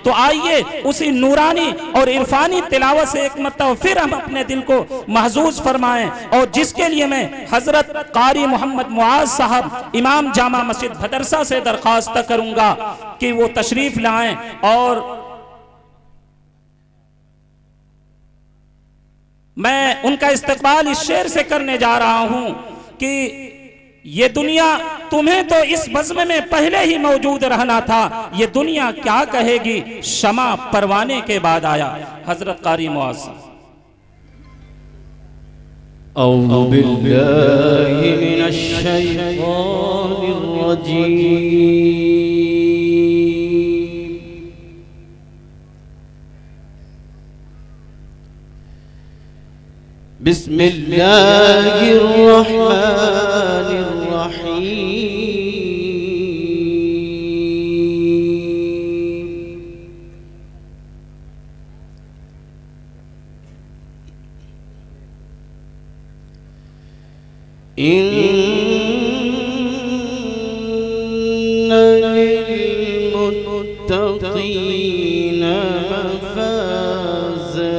तो आइए उसी नूरानी और इरफानी तिलावत से एक मरतबा फिर हम अपने दिल को महजूज फरमाएं, और जिसके लिए मैं हजरत कारी मोहम्मद मुआज साहब इमाम जामा मस्जिद भदरसा से दरख्वास्त करूंगा कि वो तशरीफ लाएं। और मैं उनका इस्तकबाल इस शेर से करने जा रहा हूं कि ये दुनिया तुम्हें तो इस बज़्म में पहले ही मौजूद रहना था, ये दुनिया क्या कहेगी शमा परवाने के बाद आया। हजरत कारी मुआज़। औज़ु बिल्लाहि मिनश शैतानिर रजीम। बिस्मिल्लाहिर रहमानिर रहीम। इन्ना लिल-मुत्तक़ीना मफ़ाज़ा।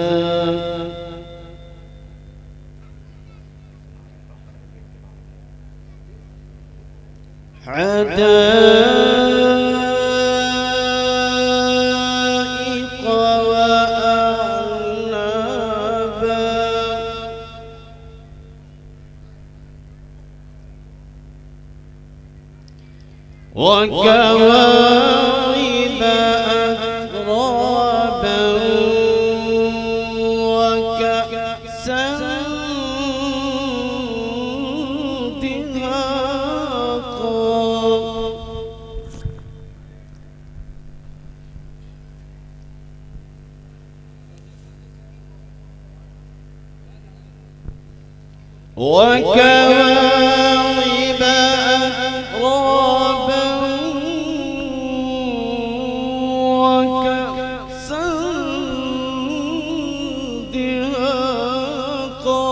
हदाइक़ वअअनाबा। वकवाइब अतराबा। वकअसन दिहाक़ा। وكواعب أترابا وكأسا دهاقا.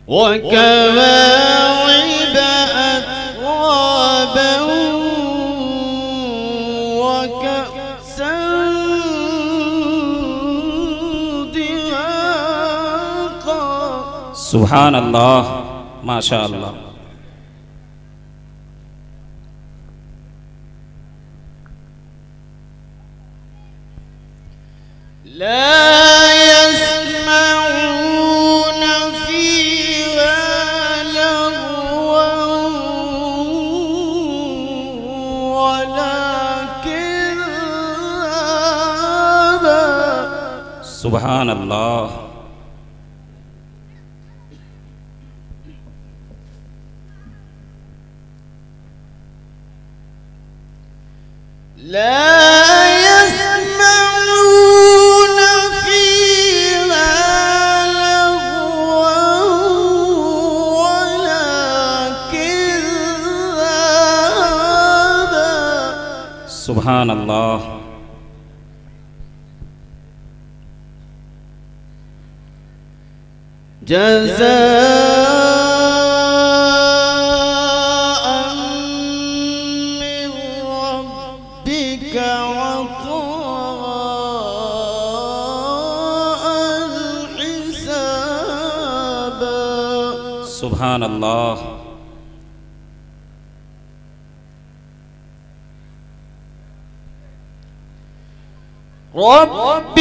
وكواعب أترابا وكأسا دهاقا. सुभान अल्लाह, माशा अल्लाह। لا يسمعون فيها لغوا ولا كذابا. सुभान अल्लाह। لا يسمعون فيها لغوا ولا كذابا. सुभान अल्लाह। جزاء من ربك عطاء حسابا. सुभान अल्लाह। رب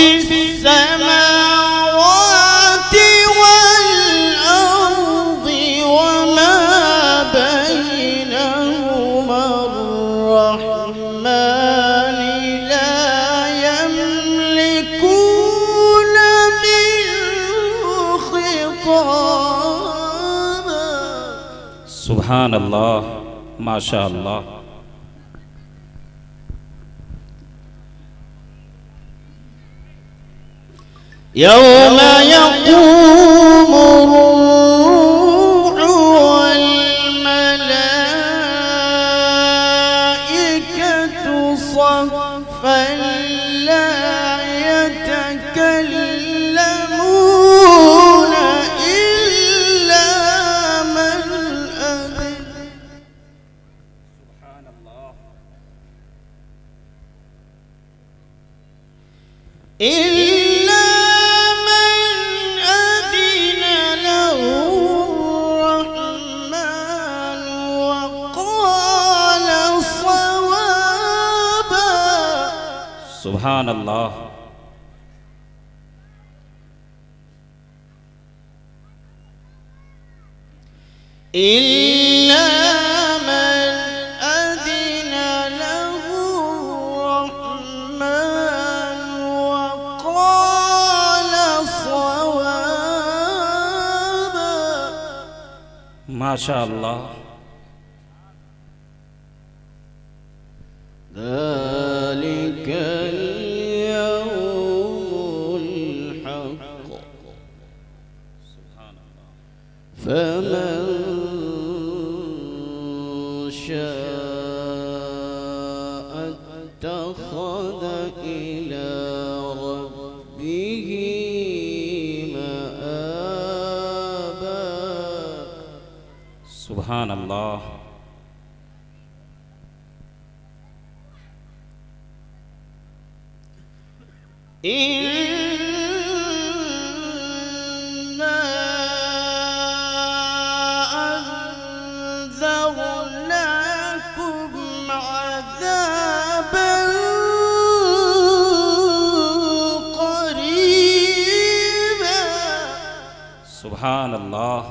السماوات والأرض وما بينهما الرحمن لا يملكون منه خطابا. सुभान अल्लाह, माशा अल्लाह। يوم يقوم الروح والملائكة صفا لا يتكلمون إلا من أذن له الرحمن وقال صوابا सुभान अल्लाह। إلا من أذن له الرحمن وقال صوابا माशा अल्लाह। ذلك اليوم الحق فمن شاء اتخذ إلى ربه مآبا सुभान अल्लाह। إنا أنذرناكم عذابا قريبا सुभान अल्लाह।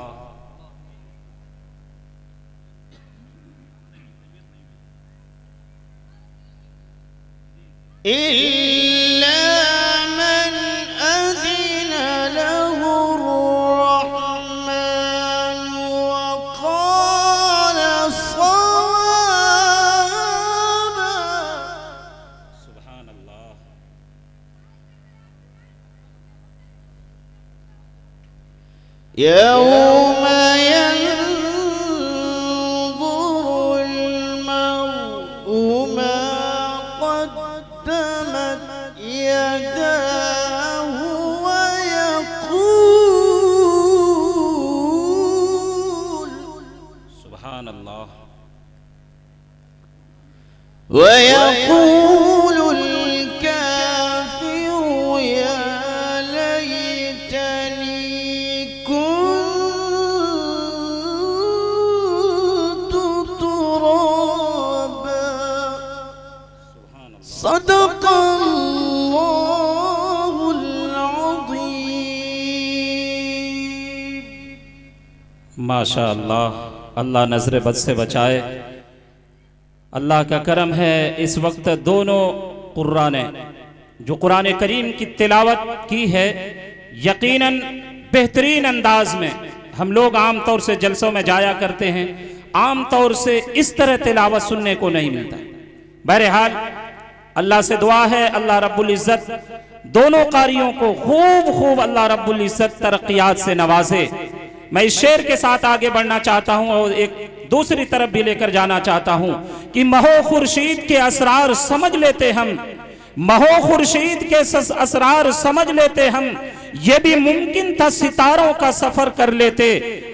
إلا من أذن له الرحمن وقال صوابا सुभान अल्लाह। يوم ينظر المرء ما قدمت يداه सुभान अल्लाह। ويقول الكافر يا ليتني كنت ترابا صدق الله العظيم माशा अल्लाह। अल्लाह नजर बद से बचाए। अल्लाह का करम है इस वक्त दोनों कुर्रा ने जो कुरान करीम की तिलावत की है यकीनन बेहतरीन अंदाज में। हम लोग आम तौर से जलसों में जाया करते हैं, आम तौर से इस तरह तिलावत सुनने को नहीं मिलता। बहरहाल अल्लाह से दुआ है अल्लाह रब्बुल इज्जत दोनों कारियों को खूब खूब अल्लाह रब्बुल इज्जत तरक्कियात से नवाजे। मैं इस शेर के साथ आगे बढ़ना चाहता हूं और एक दूसरी तरफ भी लेकर जाना चाहता हूं कि महो खुर्शीद के असरार समझ लेते हम, महो खुर्शीद के असरार समझ लेते हम। ये भी मुमकिन था सितारों का सफर कर लेते,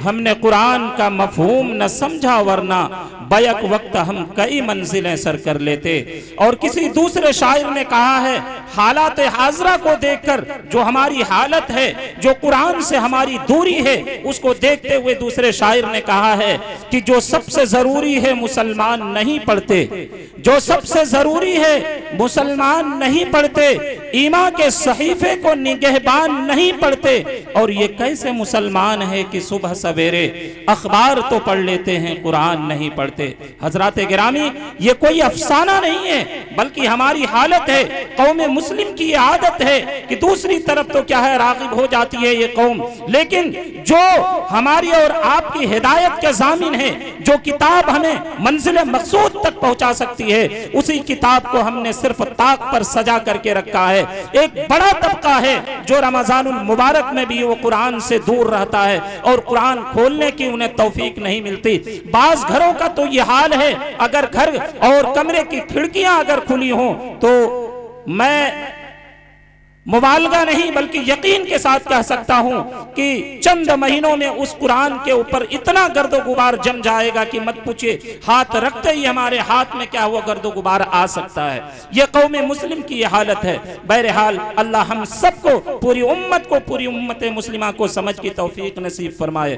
हमने कुरान का मफहूम न समझा वरना बैक वक्त हम कई मंजिलें सर कर लेते। और किसी दूसरे शायर ने कहा है हालात हाजरा को देखकर जो हमारी हालत है, जो कुरान से हमारी दूरी है, उसको देखते हुए दूसरे शायर ने कहा है कि जो सबसे जरूरी है मुसलमान नहीं पढ़ते, जो सबसे जरूरी है मुसलमान नहीं पढ़ते, ईमान के सहीफे को निगहबान नहीं पढ़ते। और ये कैसे मुसलमान है कि सुबह सवेरे अखबार तो पढ़ लेते हैं, कुरान नहीं पढ़ते। हजरात गिरामी, ये कोई अफसाना नहीं है बल्कि हमारी हालत है। कौम मुस्लिम की ये आदत है कि दूसरी तरफ तो क्या है रागिब हो जाती है ये कौम, लेकिन जो हमारी और आपकी हिदायत के जामिन है, जो किताब हमें मंजिल मकसूद तक पहुंचा सकती है, उसी किताब को हमने सिर्फ ताक पर सजा करके रखा है। एक बड़ा तबका है जो रमजानुल मुबारक में भी वो कुरान से दूर रहता है और कुरान खोलने की उन्हें तौफीक नहीं मिलती। बाज घरों का तो ये हाल है, अगर घर और कमरे की खिड़कियां अगर खुली हों तो मैं मुबालगा नहीं बल्कि यकीन के साथ कह सकता हूं कि चंद महीनों में उस कुरान के ऊपर इतना गर्दो गुबार जम जाएगा कि मत पूछिए, हाथ रखते ही हमारे हाथ में क्या हुआ गर्दो गुबार आ सकता है। यह कौम मुस्लिम की यह हालत है। बहरहाल अल्लाह हम सबको, पूरी उम्मत को, पूरी उम्मत मुस्लिमा को समझ की तौफीक नसीब फरमाए।